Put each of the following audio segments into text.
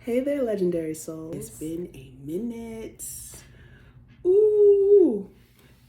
Hey there, legendary souls. It's been a minute. Ooh,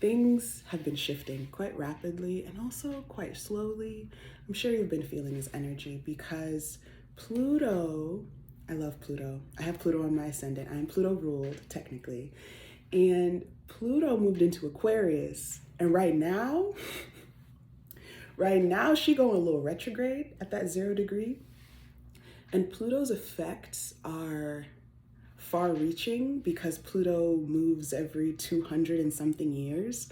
things have been shifting quite rapidly and also quite slowly. I'm sure you've been feeling this energy because Pluto, I love Pluto. I have Pluto on my ascendant. I am Pluto ruled, technically. And Pluto moved into Aquarius. And right now she going a little retrograde at that 0 degree. And Pluto's effects are far reaching because Pluto moves every 200 and something years.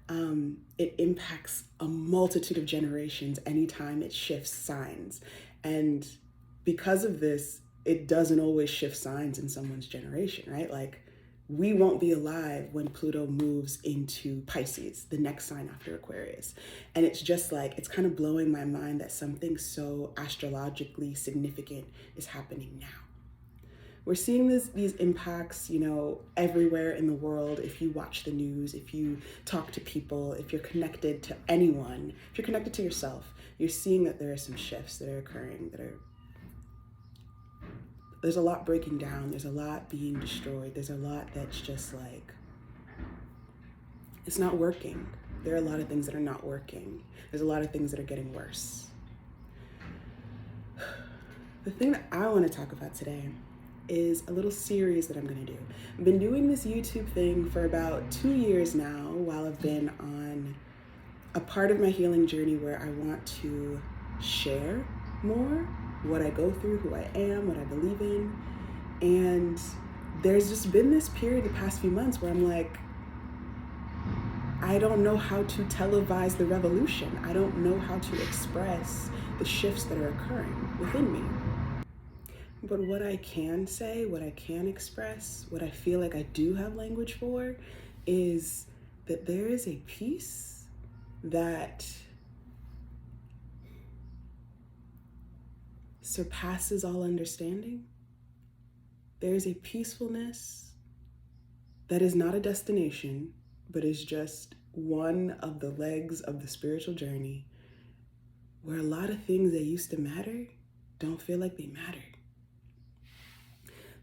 It impacts a multitude of generations anytime it shifts signs. And because of this, it doesn't always shift signs in someone's generation, right? Like, we won't be alive when Pluto moves into Pisces, the next sign after Aquarius. And it's just like, it's kind of blowing my mind that something so astrologically significant is happening now. We're seeing these impacts, everywhere in the world. If you watch the news, if you talk to people, if you're connected to anyone, if you're connected to yourself, you're seeing that there are some shifts that are occurring there's a lot breaking down. There's a lot being destroyed. There's a lot that's just like, it's not working. There are a lot of things that are not working. There's a lot of things that are getting worse. The thing that I want to talk about today is a little series that I'm going to do. I've been doing this YouTube thing for about 2 years now while I've been on a part of my healing journey where I want to share more what I go through, who I am, what I believe in. And there's just been this period the past few months where I'm like, I don't know how to televise the revolution. I don't know how to express the shifts that are occurring within me. But what I can say, what I can express, what I feel like I do have language for is that there is a peace that surpasses all understanding. There is a peacefulness that is not a destination, but is just one of the legs of the spiritual journey where a lot of things that used to matter don't feel like they matter.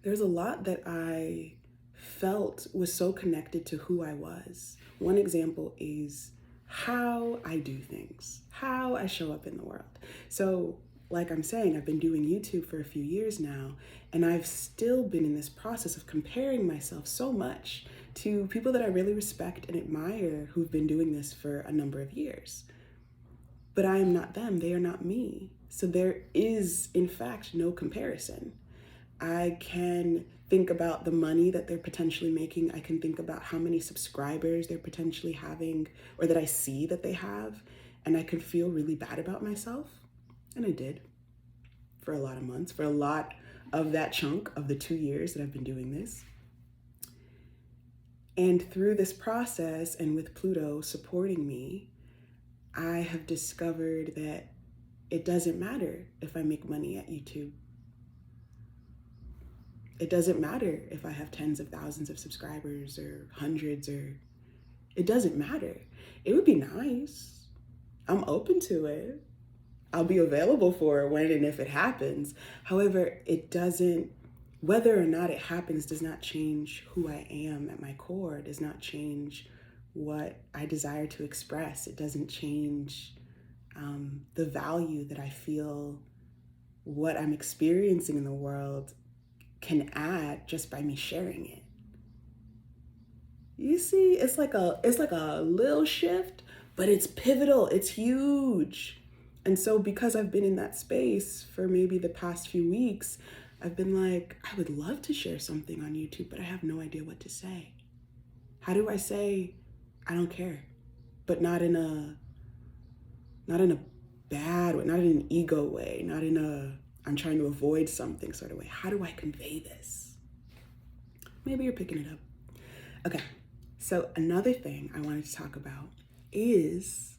There's a lot that I felt was so connected to who I was. One example is how I do things, how I show up in the world. So, like I'm saying, I've been doing YouTube for a few years now, and I've still been in this process of comparing myself so much to people that I really respect and admire who've been doing this for a number of years. But I am not them, they are not me. So there is, in fact, no comparison. I can think about the money that they're potentially making. I can think about how many subscribers they're potentially having or that I see that they have. And I can feel really bad about myself. And I did for a lot of months, for a lot of that chunk of the 2 years that I've been doing this. And through this process and with Pluto supporting me, I have discovered that it doesn't matter if I make money at YouTube. It doesn't matter if I have tens of thousands of subscribers or hundreds, or it doesn't matter. It would be nice. I'm open to it. I'll be available for it when and if it happens. However, it doesn't, whether or not it happens does not change who I am at my core. It does not change what I desire to express. It doesn't change the value that I feel what I'm experiencing in the world can add just by me sharing it. You see, it's like a little shift, but it's pivotal, it's huge. And so because I've been in that space for maybe the past few weeks, I've been like, I would love to share something on YouTube, but I have no idea what to say. How do I say, I don't care, but not in a bad way, not in an ego way, not in a, I'm trying to avoid something sort of way. How do I convey this? Maybe you're picking it up. Okay, so another thing I wanted to talk about is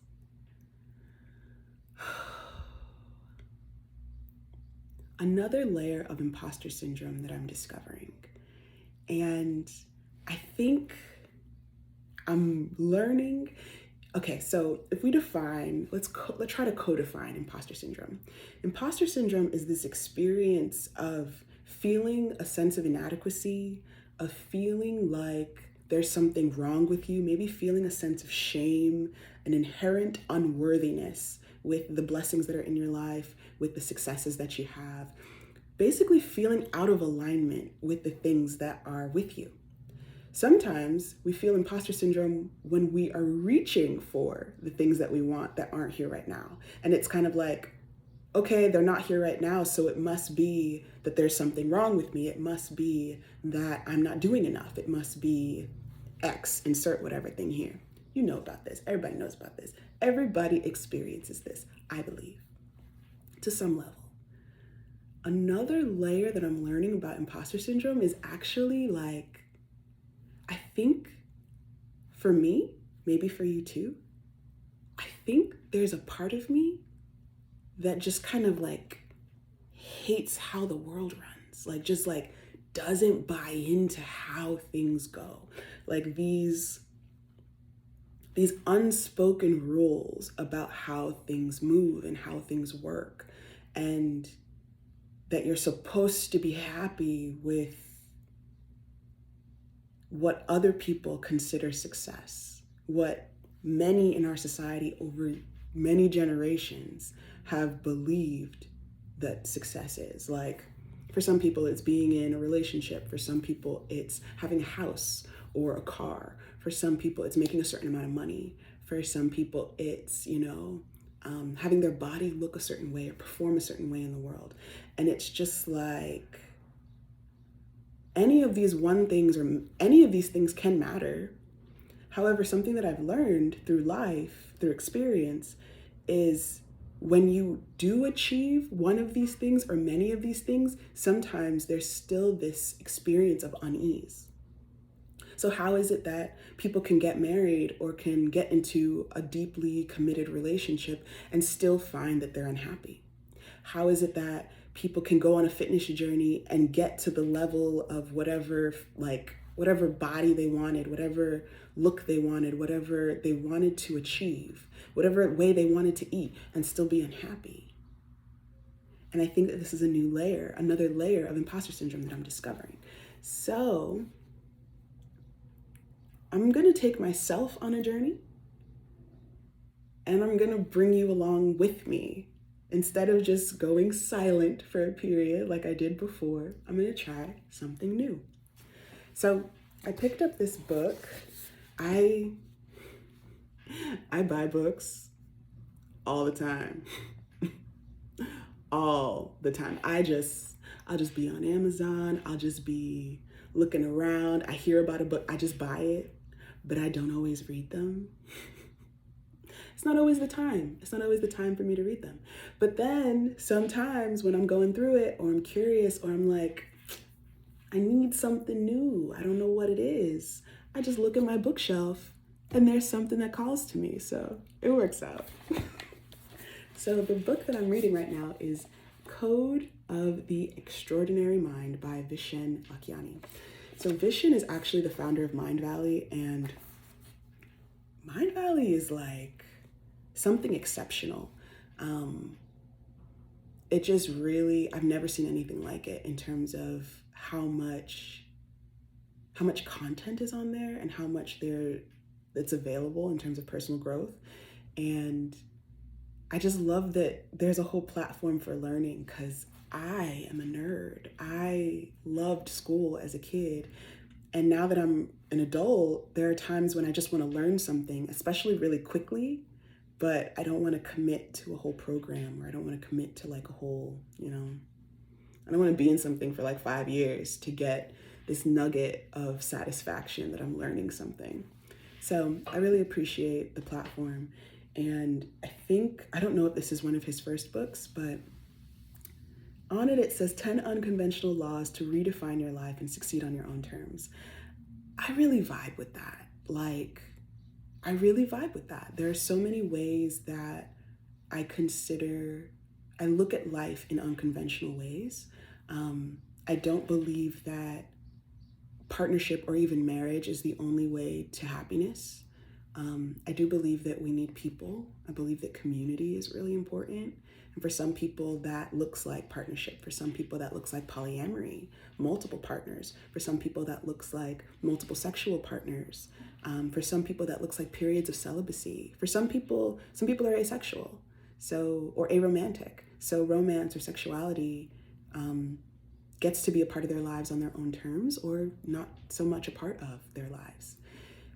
another layer of imposter syndrome that I'm discovering. And I think I'm learning. Okay, so if we define, let's try to co-define imposter syndrome. Imposter syndrome is this experience of feeling a sense of inadequacy, of feeling like there's something wrong with you, maybe feeling a sense of shame, an inherent unworthiness with the blessings that are in your life, with the successes that you have, basically feeling out of alignment with the things that are with you. Sometimes we feel imposter syndrome when we are reaching for the things that we want that aren't here right now. And it's kind of like, okay, they're not here right now, so it must be that there's something wrong with me. It must be that I'm not doing enough. It must be X, insert whatever thing here. You know about this. Everybody knows about this. Everybody experiences this, I believe, to some level. Another layer that I'm learning about imposter syndrome is actually like, I think for me, maybe for you too, I think there's a part of me that just kind of like hates how the world runs, like just like doesn't buy into how things go. Like these unspoken rules about how things move and how things work, and that you're supposed to be happy with what other people consider success, what many in our society over many generations have believed that success is. Like, for some people, it's being in a relationship. For some people, it's having a house or a car. For some people, it's making a certain amount of money. For some people, it's, having their body look a certain way or perform a certain way in the world. And it's just like, any of these things can matter. However, something that I've learned through life, through experience, is when you do achieve one of these things or many of these things, sometimes there's still this experience of unease. So how is it that people can get married or can get into a deeply committed relationship and still find that they're unhappy? How is it that people can go on a fitness journey and get to the level of whatever body they wanted, whatever look they wanted, whatever they wanted to achieve, whatever way they wanted to eat, and still be unhappy? And I think that this is another layer of imposter syndrome that I'm discovering. So I'm going to take myself on a journey, and I'm going to bring you along with me. Instead of just going silent for a period like I did before, I'm going to try something new. So I picked up this book. I buy books all the time. All the time. I'll just be on Amazon. I'll just be looking around. I hear about a book. I just buy it, but I don't always read them. It's not always the time. It's not always the time for me to read them. But then sometimes when I'm going through it, or I'm curious, or I'm like, I need something new, I don't know what it is, I just look at my bookshelf and there's something that calls to me. So it works out. So the book that I'm reading right now is Code of the Extraordinary Mind by Vishen Lakhiani. So Vishen is actually the founder of Mind Valley, and Mind Valley is like something exceptional. It just really, I've never seen anything like it in terms of how much content is on there and how much that's available in terms of personal growth. And I just love that there's a whole platform for learning, because I am a nerd. I loved school as a kid. And now that I'm an adult, there are times when I just want to learn something, especially really quickly, but I don't want to commit to a whole program, or I don't want to commit to like a whole, I don't want to be in something for like 5 years to get this nugget of satisfaction that I'm learning something. So I really appreciate the platform. And I don't know if this is one of his first books, but on it says 10 unconventional laws to redefine your life and succeed on your own terms. I really vibe with that. There are so many ways that I look at life in unconventional ways. I don't believe that partnership or even marriage is the only way to happiness. I do believe that we need people. I believe that community is really important. And for some people, that looks like partnership. For some people, that looks like polyamory, multiple partners. For some people, that looks like multiple sexual partners. For some people, that looks like periods of celibacy. For some people are asexual, or aromantic. So romance or sexuality gets to be a part of their lives on their own terms, or not so much a part of their lives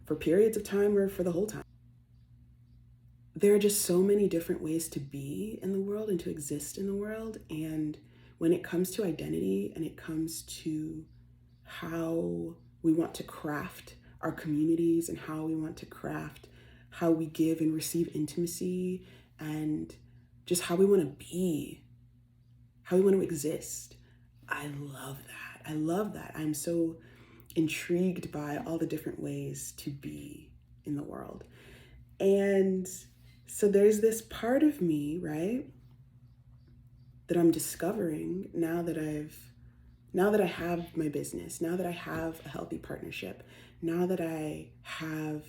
for periods of time or for the whole time. There are just so many different ways to be in the world and to exist in the world. And when it comes to identity and it comes to how we want to craft our communities and how we want to craft how we give and receive intimacy and just how we want to be, how we want to exist, I love that. I love that. I'm so intrigued by all the different ways to be in the world. And so there's this part of me, right, that I'm discovering now that I have my business, now that I have a healthy partnership, now that I have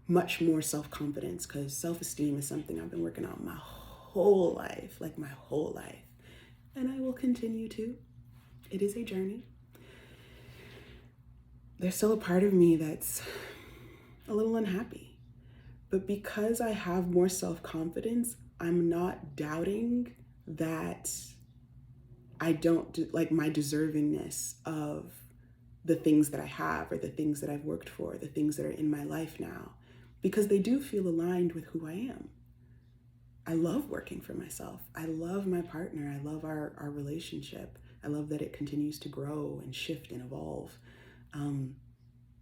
much more self-confidence, because self-esteem is something I've been working on my whole life, like my whole life. And I will continue to. It is a journey. There's still a part of me that's a little unhappy. But because I have more self-confidence, I'm not doubting that I don't like my deservingness of the things that I have or the things that I've worked for, the things that are in my life now, because they do feel aligned with who I am. I love working for myself. I love my partner. I love our relationship. I love that it continues to grow and shift and evolve.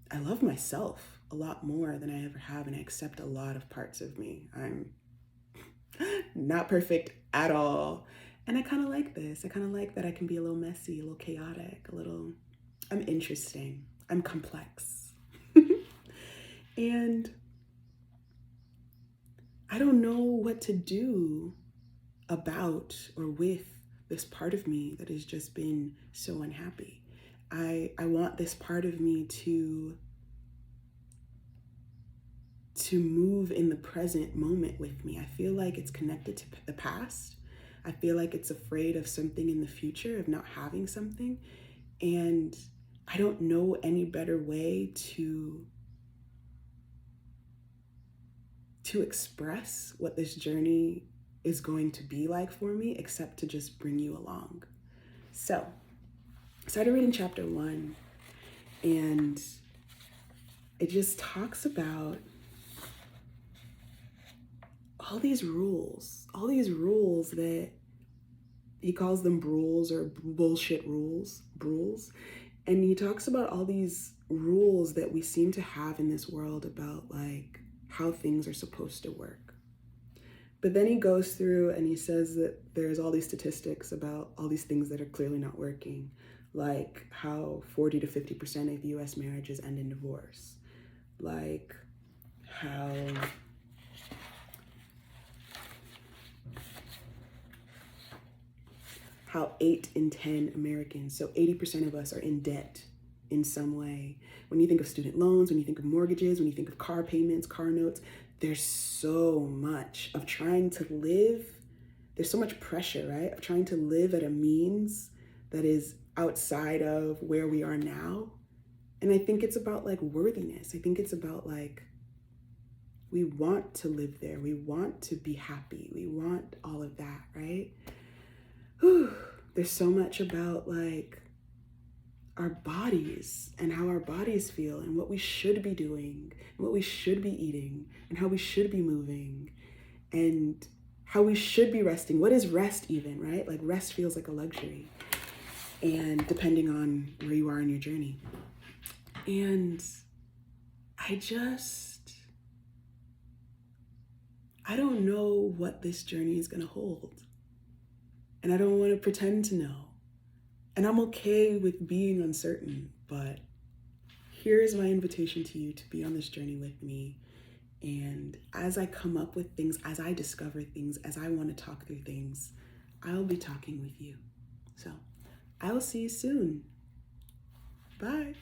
I love myself a lot more than I ever have, and I accept a lot of parts of me. I'm not perfect at all. And I kind of like this. I kind of like that I can be a little messy, a little chaotic, I'm interesting. I'm complex. And I don't know what to do about or with this part of me that has just been so unhappy. I want this part of me to move in the present moment with me. I feel like it's connected to the past. I feel like it's afraid of something in the future, of not having something. And I don't know any better way to express what this journey is going to be like for me, except to just bring you along. So I started reading chapter 1, and it just talks about all these rules that he calls them rules or bullshit rules. And he talks about all these rules that we seem to have in this world about like how things are supposed to work. But then he goes through and he says that there's all these statistics about all these things that are clearly not working, like how 40 to 50% of US marriages end in divorce, like how 8 in 10 Americans, so 80% of us, are in debt in some way. When you think of student loans, when you think of mortgages, when you think of car payments, car notes, there's so much of trying to live. There's so much pressure, right? Of trying to live at a means that is outside of where we are now. And I think it's about like worthiness. I think it's about like, we want to live there. We want to be happy. We want all of that, right? Whew. There's so much about like our bodies and how our bodies feel and what we should be doing and what we should be eating and how we should be moving and how we should be resting. What is rest even, right? Like rest feels like a luxury, and depending on where you are in your journey. And I don't know what this journey is going to hold. And I don't want to pretend to know. And I'm okay with being uncertain, but here is my invitation to you to be on this journey with me. And as I come up with things, as I discover things, as I want to talk through things, I'll be talking with you. So I will see you soon. Bye.